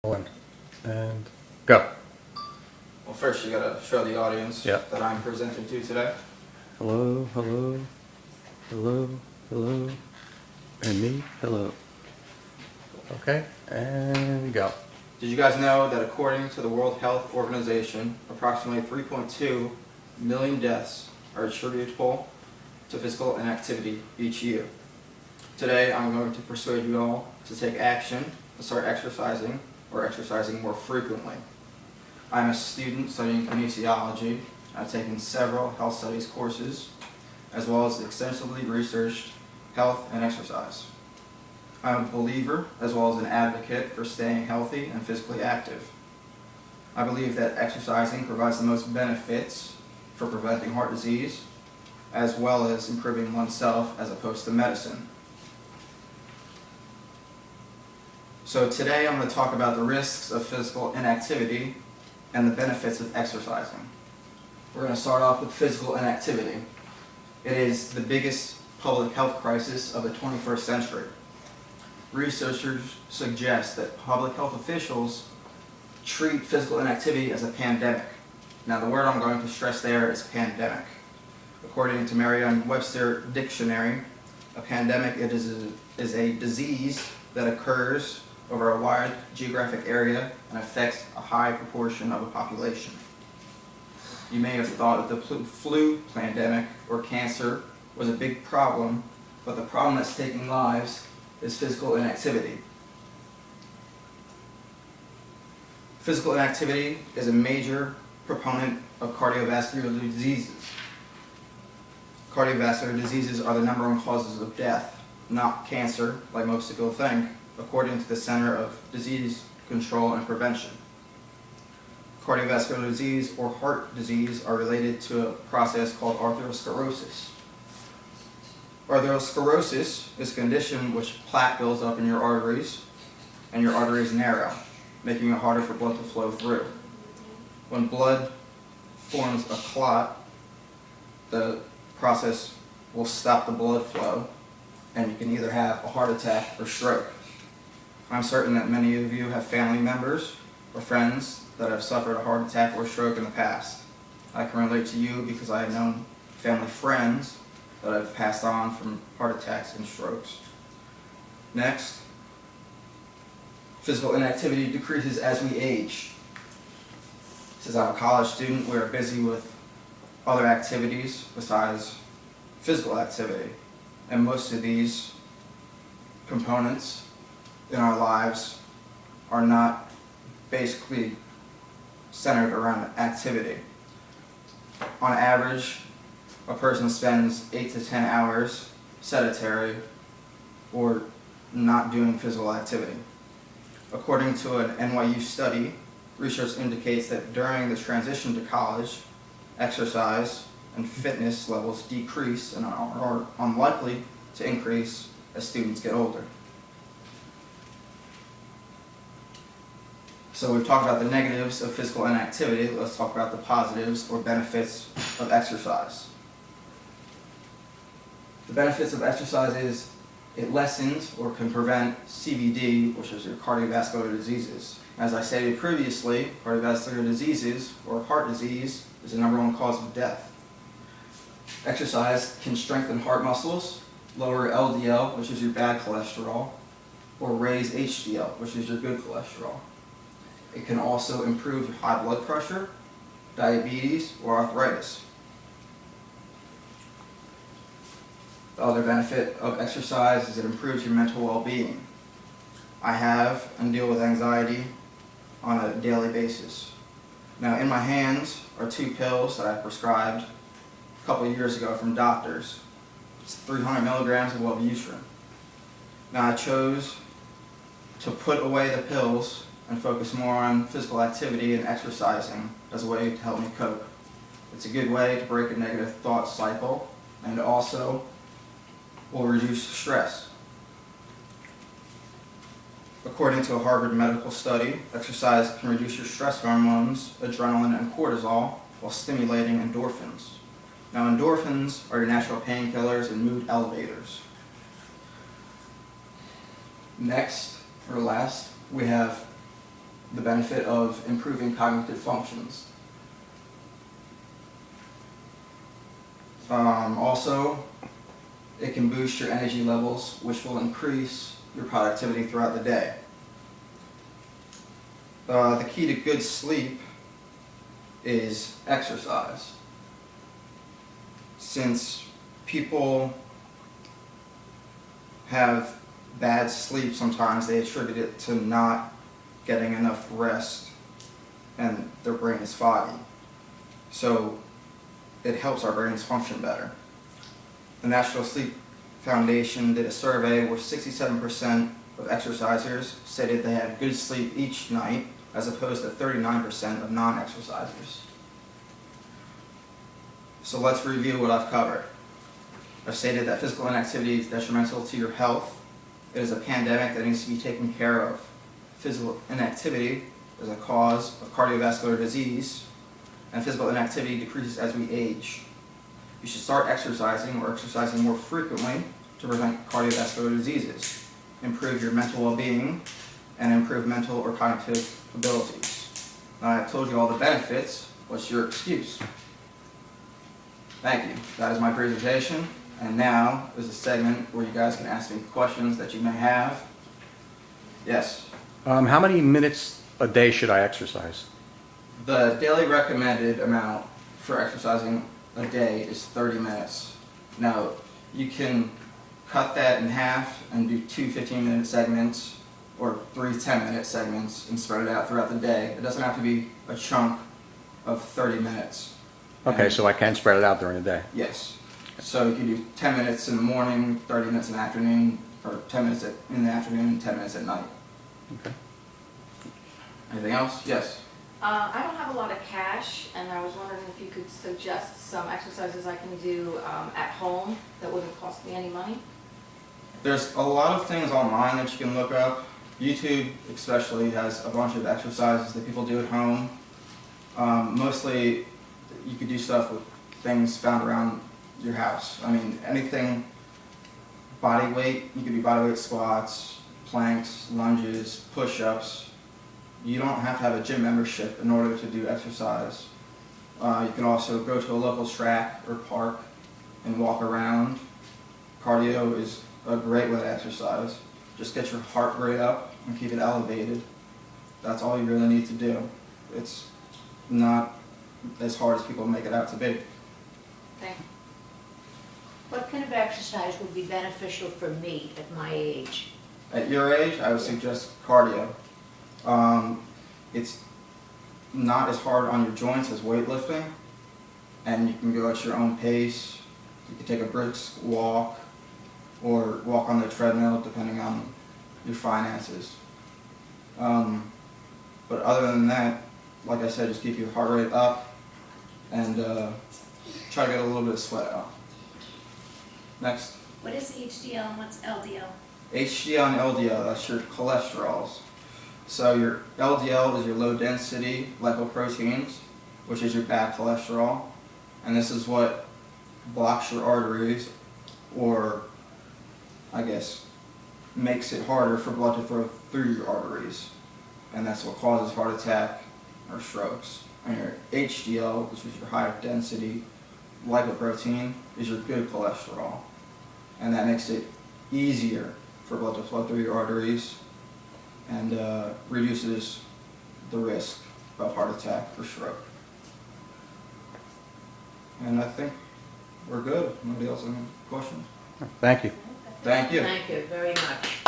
One. And go. Well, first you gotta show the audience Yep. that I'm presenting to today. Hello, hello, hello, hello, and me, hello. Okay, and go. Did you guys know that according to the World Health Organization, approximately 3.2 million deaths are attributable to physical inactivity each year? Today I'm going to persuade you all to take action to start exercising or exercising more frequently. I'm a student studying kinesiology. I've taken several health studies courses, as well as extensively researched health and exercise. I'm a believer, as well as an advocate for staying healthy and physically active. I believe that exercising provides the most benefits for preventing heart disease, as well as improving oneself as opposed to medicine. So today I'm going to talk about the risks of physical inactivity and the benefits of exercising. We're going to start off with physical inactivity. It is the biggest public health crisis of the 21st century. Researchers suggest that public health officials treat physical inactivity as a pandemic. Now, the word I'm going to stress there is pandemic. According to Merriam-Webster Dictionary, a pandemic is a disease that occurs over a wide geographic area and affects a high proportion of a population. You may have thought that the flu pandemic or cancer was a big problem, but the problem that's taking lives is physical inactivity. Physical inactivity is a major proponent of cardiovascular diseases. Cardiovascular diseases are the #1 causes of death, not cancer, like most people think, according to the Center of Disease Control and Prevention. Cardiovascular disease or heart disease are related to a process called atherosclerosis. Atherosclerosis is a condition in which plaque builds up in your arteries and your arteries narrow, making it harder for blood to flow through. When blood forms a clot, the process will stop the blood flow, and you can either have a heart attack or stroke. I'm certain that many of you have family members or friends that have suffered a heart attack or stroke in the past. I can relate to you because I have known family friends that have passed on from heart attacks and strokes. Next, physical inactivity decreases as we age. Since I'm a college student, we are busy with other activities besides physical activity, and most of these components in our lives are not basically centered around activity. On average, a person spends 8 to 10 hours sedentary or not doing physical activity. According to an NYU study, research indicates that during the transition to college, exercise and fitness levels decrease and are unlikely to increase as students get older. So we've talked about the negatives of physical inactivity. Let's talk about the positives or benefits of exercise. The benefits of exercise is it lessens or can prevent CVD, which is your cardiovascular diseases. As I stated previously, cardiovascular diseases or heart disease is the #1 cause of death. Exercise can strengthen heart muscles, lower LDL, which is your bad cholesterol, or raise HDL, which is your good cholesterol. It can also improve your high blood pressure, diabetes, or arthritis. The other benefit of exercise is it improves your mental well-being. I have and deal with anxiety on a daily basis. Now, in my hands are 2 pills that I prescribed a couple of years ago from doctors. It's 300 milligrams of Wellbutrin. Now, I chose to put away the pills and focus more on physical activity and exercising as a way to help me cope. It's a good way to break a negative thought cycle, and also will reduce stress. According to a Harvard medical study, exercise can reduce your stress hormones, adrenaline and cortisol, while stimulating endorphins. Now, endorphins are your natural painkillers and mood elevators. Next, or last, we have the benefit of improving cognitive functions. Also, it can boost your energy levels, which will increase your productivity throughout the day. The key to good sleep is exercise. Since people have bad sleep sometimes, they attribute it to not getting enough rest and their brain is foggy. So it helps our brains function better. The National Sleep Foundation did a survey where 67% of exercisers stated they had good sleep each night, as opposed to 39% of non-exercisers. So let's review what I've covered. I've stated that physical inactivity is detrimental to your health. It is a pandemic that needs to be taken care of. Physical inactivity is a cause of cardiovascular disease, and physical inactivity decreases as we age. You should start exercising or exercising more frequently to prevent cardiovascular diseases, improve your mental well-being, and improve mental or cognitive abilities. Now I've told you all the benefits. What's your excuse? Thank you. That is my presentation. And now is a segment where you guys can ask me questions that you may have. Yes? How many minutes a day should I exercise? The daily recommended amount for exercising a day is 30 minutes. Now, you can cut that in half and do 2 15-minute segments or 3 10-minute segments and spread it out throughout the day. It doesn't have to be a chunk of 30 minutes. Okay, And so I can spread it out during the day. yes. So you can do 10 minutes in the morning, 30 minutes in the afternoon, or 10 minutes in the afternoon, 10 minutes at night. Okay. Anything else? Yes. I don't have a lot of cash, and I was wondering if you could suggest some exercises I can do at home that wouldn't cost me any money. There's a lot of things online that you can look up. YouTube especially has a bunch of exercises that people do at home. Mostly you could do stuff with things found around your house. I mean, anything body weight, you could do body weight squats, planks, lunges, push-ups. You don't have to have a gym membership in order to do exercise. You can also go to a local track or park and walk around. Cardio is a great way to exercise. Just get your heart rate up and keep it elevated. That's all you really need to do. It's not as hard as people make it out to be. Thank you. What kind of exercise would be beneficial for me at my age? At your age, I would suggest cardio. It's not as hard on your joints as weightlifting, and you can go at your own pace. You can take a brisk walk or walk on the treadmill depending on your finances. But other than that, like I said, just keep your heart rate up and try to get a little bit of sweat out. Next. What is HDL and what's LDL? HDL and LDL, that's your cholesterols. So your LDL is your low density lipoproteins, which is your bad cholesterol. And this is what blocks your arteries, or I guess makes it harder for blood to flow through your arteries. And that's what causes heart attack or strokes. And your HDL, which is your high density lipoprotein, is your good cholesterol. And that makes it easier for blood to flow through your arteries and reduces the risk of heart attack or stroke. And I think we're good. Nobody else has any questions? Thank you. Thank you. Thank you very much.